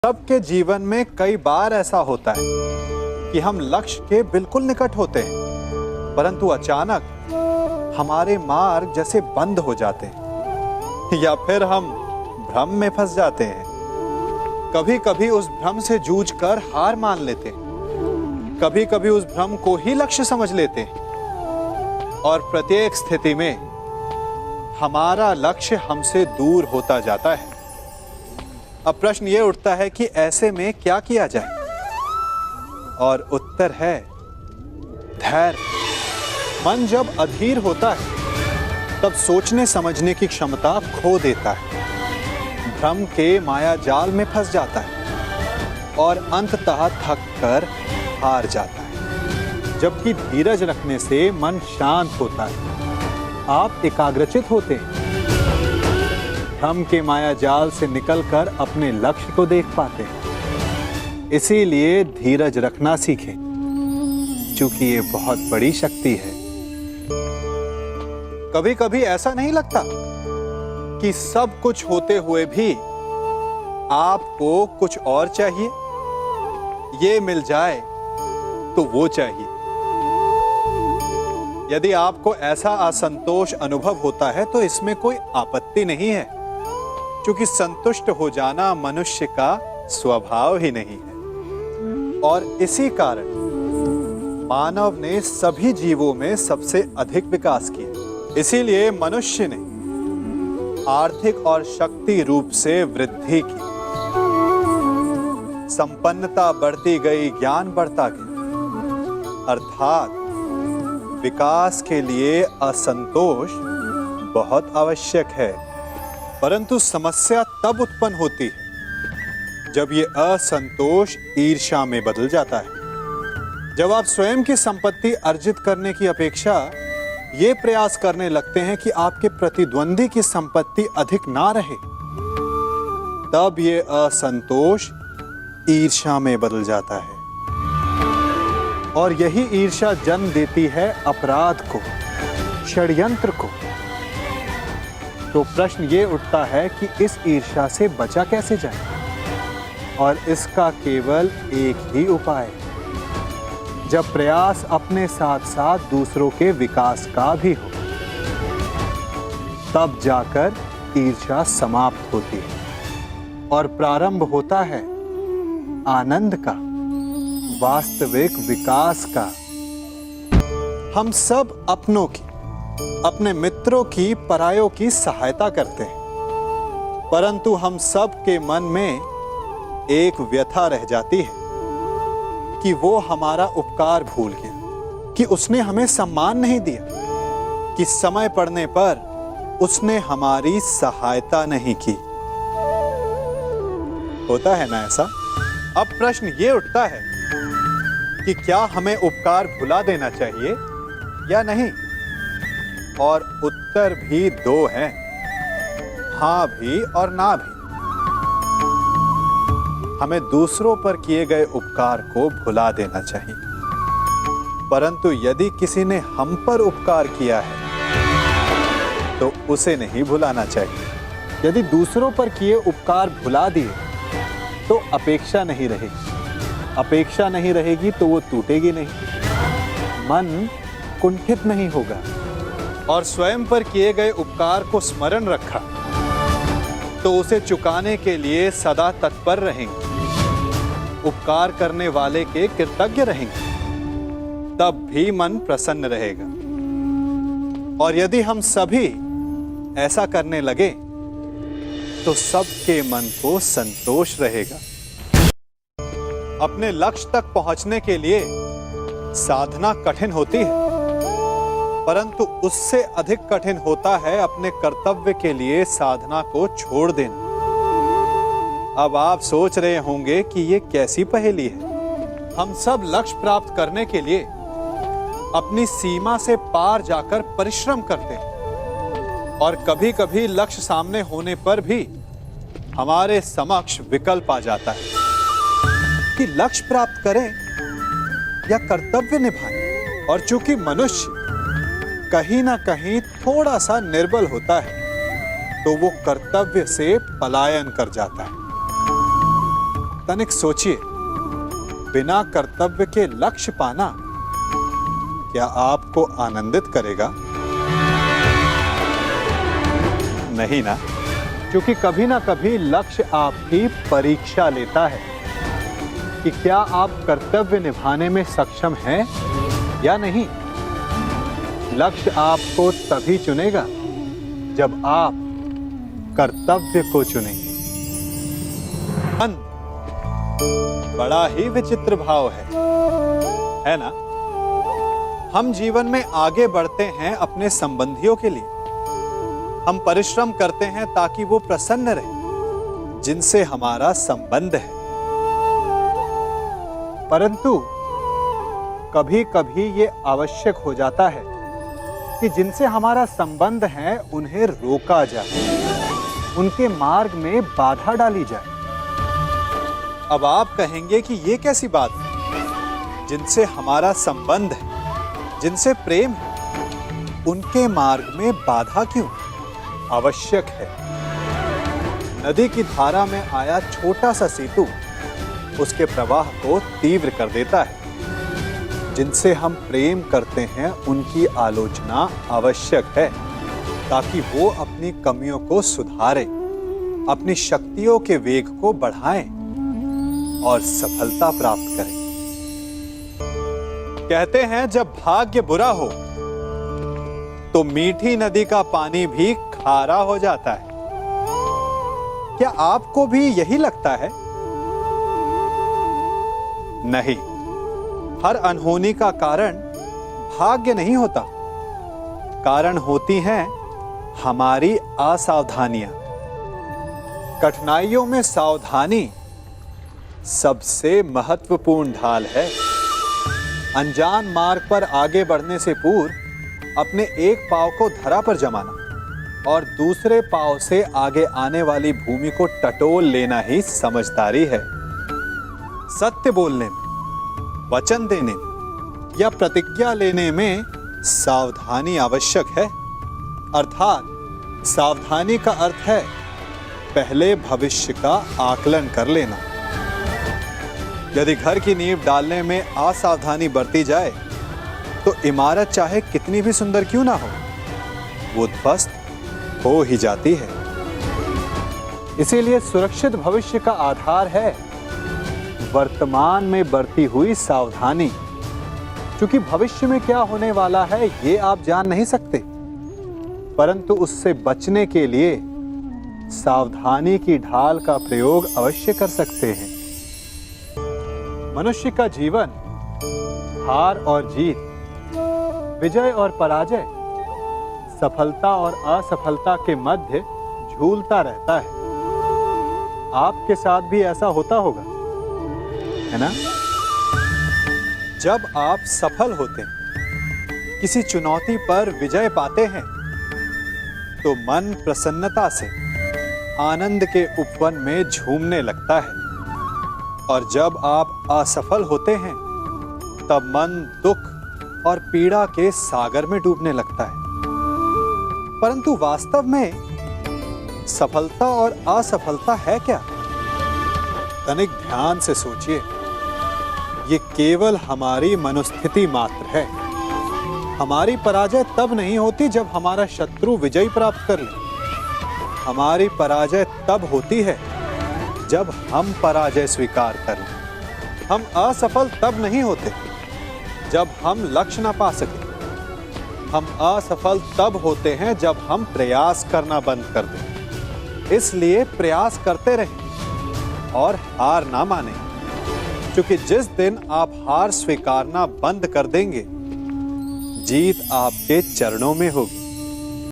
सबके जीवन में कई बार ऐसा होता है कि हम लक्ष्य के बिल्कुल निकट होते हैं, परंतु अचानक हमारे मार्ग जैसे बंद हो जाते हैं या फिर हम भ्रम में फंस जाते हैं। कभी कभी उस भ्रम से जूझकर हार मान लेते हैं, कभी कभी उस भ्रम को ही लक्ष्य समझ लेते हैं और प्रत्येक स्थिति में हमारा लक्ष्य हमसे दूर होता जाता है। अब प्रश्न ये उठता है कि ऐसे में क्या किया जाए, और उत्तर है धैर्य। मन जब अधीर होता है तब सोचने समझने की क्षमता खो देता है, भ्रम के माया जाल में फंस जाता है और अंततः थक कर हार जाता है। जबकि धीरज रखने से मन शांत होता है, आप एकाग्रचित होते हैं, भ्रम के माया जाल से निकलकर अपने लक्ष्य को देख पाते हैं। इसीलिए धीरज रखना सीखें, क्योंकि ये बहुत बड़ी शक्ति है। कभी कभी ऐसा नहीं लगता कि सब कुछ होते हुए भी आपको कुछ और चाहिए, ये मिल जाए तो वो चाहिए। यदि आपको ऐसा असंतोष अनुभव होता है तो इसमें कोई आपत्ति नहीं है, क्योंकि संतुष्ट हो जाना मनुष्य का स्वभाव ही नहीं है। और इसी कारण मानव ने सभी जीवों में सबसे अधिक विकास किया। इसीलिए मनुष्य ने आर्थिक और शक्ति रूप से वृद्धि की, संपन्नता बढ़ती गई, ज्ञान बढ़ता गया। अर्थात विकास के लिए असंतोष बहुत आवश्यक है। परंतु समस्या तब उत्पन्न होती है जब ये असंतोष ईर्ष्या में बदल जाता है। जब आप स्वयं की संपत्ति अर्जित करने की अपेक्षा ये प्रयास करने लगते हैं कि आपके प्रतिद्वंदी की संपत्ति अधिक ना रहे, तब ये असंतोष ईर्ष्या में बदल जाता है। और यही ईर्ष्या जन्म देती है अपराध को, षड्यंत्र को। तो प्रश्न ये उठता है कि इस ईर्ष्या से बचा कैसे जाए, और इसका केवल एक ही उपाय है। जब प्रयास अपने साथ साथ दूसरों के विकास का भी हो, तब जाकर ईर्ष्या समाप्त होती है और प्रारंभ होता है आनंद का, वास्तविक विकास का। हम सब अपनों की, अपने मित्रों की, परायों की सहायता करते हैं, परंतु हम सब के मन में एक व्यथा रह जाती है कि वो हमारा उपकार भूल गया, कि उसने हमें सम्मान नहीं दिया, कि समय पड़ने पर उसने हमारी सहायता नहीं की। होता है ना ऐसा? अब प्रश्न ये उठता है कि क्या हमें उपकार भुला देना चाहिए या नहीं? और उत्तर भी दो हैं, हां भी और ना भी। हमें दूसरों पर किए गए उपकार को भुला देना चाहिए, परंतु यदि किसी ने हम पर उपकार किया है तो उसे नहीं भुलाना चाहिए। यदि दूसरों पर किए उपकार भुला दिए तो अपेक्षा नहीं रहेगी, अपेक्षा नहीं रहेगी तो वो टूटेगी नहीं, मन कुंठित नहीं होगा। और स्वयं पर किए गए उपकार को स्मरण रखा तो उसे चुकाने के लिए सदा तत्पर रहेंगे, उपकार करने वाले के कृतज्ञ रहेंगे, तब भी मन प्रसन्न रहेगा। और यदि हम सभी ऐसा करने लगे तो सबके मन को संतोष रहेगा। अपने लक्ष्य तक पहुंचने के लिए साधना कठिन होती है, परंतु उससे अधिक कठिन होता है अपने कर्तव्य के लिए साधना को छोड़ देना। अब आप सोच रहे होंगे कि ये कैसी पहेली है। हम सब लक्ष्य प्राप्त करने के लिए अपनी सीमा से पार जाकर परिश्रम करते हैं, और कभी कभी लक्ष्य सामने होने पर भी हमारे समक्ष विकल्प आ जाता है कि लक्ष्य प्राप्त करें या कर्तव्य निभाएं। और चूंकि मनुष्य कहीं ना कहीं थोड़ा सा निर्बल होता है, तो वो कर्तव्य से पलायन कर जाता है। तनिक सोचिए, बिना कर्तव्य के लक्ष्य पाना क्या आपको आनंदित करेगा? नहीं ना, क्योंकि कभी ना कभी लक्ष्य आपकी परीक्षा लेता है कि क्या आप कर्तव्य निभाने में सक्षम हैं या नहीं। लक्ष्य आपको तभी चुनेगा जब आप कर्तव्य को चुनेंगे। बड़ा ही विचित्र भाव है ना? हम जीवन में आगे बढ़ते हैं अपने संबंधियों के लिए। हम परिश्रम करते हैं ताकि वो प्रसन्न रहे जिनसे हमारा संबंध है। परंतु कभी कभी ये आवश्यक हो जाता है कि जिनसे हमारा संबंध है उन्हें रोका जाए, उनके मार्ग में बाधा डाली जाए। अब आप कहेंगे कि ये कैसी बात है? जिनसे हमारा संबंध है, जिनसे प्रेम है, उनके मार्ग में बाधा क्यों? आवश्यक है। नदी की धारा में आया छोटा सा सेतु उसके प्रवाह को तीव्र कर देता है। जिनसे हम प्रेम करते हैं उनकी आलोचना आवश्यक है ताकि वो अपनी कमियों को सुधारें, अपनी शक्तियों के वेग को बढ़ाएं और सफलता प्राप्त करें। कहते हैं जब भाग्य बुरा हो तो मीठी नदी का पानी भी खारा हो जाता है। क्या आपको भी यही लगता है? नहीं, हर अनहोनी का कारण भाग्य नहीं होता। कारण होती हैं हमारी असावधानियां। कठिनाइयों में सावधानी सबसे महत्वपूर्ण ढाल है। अनजान मार्ग पर आगे बढ़ने से पूर्व अपने एक पांव को धरा पर जमाना और दूसरे पांव से आगे आने वाली भूमि को टटोल लेना ही समझदारी है। सत्य बोलने में, वचन देने में या प्रतिज्ञा लेने में सावधानी आवश्यक है। अर्थात सावधानी का अर्थ है पहले भविष्य का आकलन कर लेना। यदि घर की नींव डालने में असावधानी बरती जाए तो इमारत चाहे कितनी भी सुंदर क्यों ना हो, वो ध्वस्त हो ही जाती है। इसीलिए सुरक्षित भविष्य का आधार है वर्तमान में बरती हुई सावधानी। क्योंकि भविष्य में क्या होने वाला है ये आप जान नहीं सकते, परंतु उससे बचने के लिए सावधानी की ढाल का प्रयोग अवश्य कर सकते हैं। मनुष्य का जीवन हार और जीत, विजय और पराजय, सफलता और असफलता के मध्य झूलता रहता है। आपके साथ भी ऐसा होता होगा, है ना? जब आप सफल होते हैं, किसी चुनौती पर विजय पाते हैं, तो मन प्रसन्नता से आनंद के उपवन में झूमने लगता है। और जब आप असफल होते हैं, तब मन दुख और पीड़ा के सागर में डूबने लगता है। परंतु वास्तव में सफलता और असफलता है क्या? तनिक ध्यान से सोचिए। ये केवल हमारी मनोस्थिति मात्र है। हमारी पराजय तब नहीं होती जब हमारा शत्रु विजय प्राप्त कर ले। हमारी पराजय तब होती है जब हम पराजय स्वीकार कर लें। हम असफल तब नहीं होते जब हम लक्ष्य न पा सके। हम असफल तब होते हैं जब हम प्रयास करना बंद कर दें। इसलिए प्रयास करते रहें और हार ना मानें, क्योंकि जिस दिन आप हार स्वीकारना बंद कर देंगे, जीत आपके चरणों में होगी।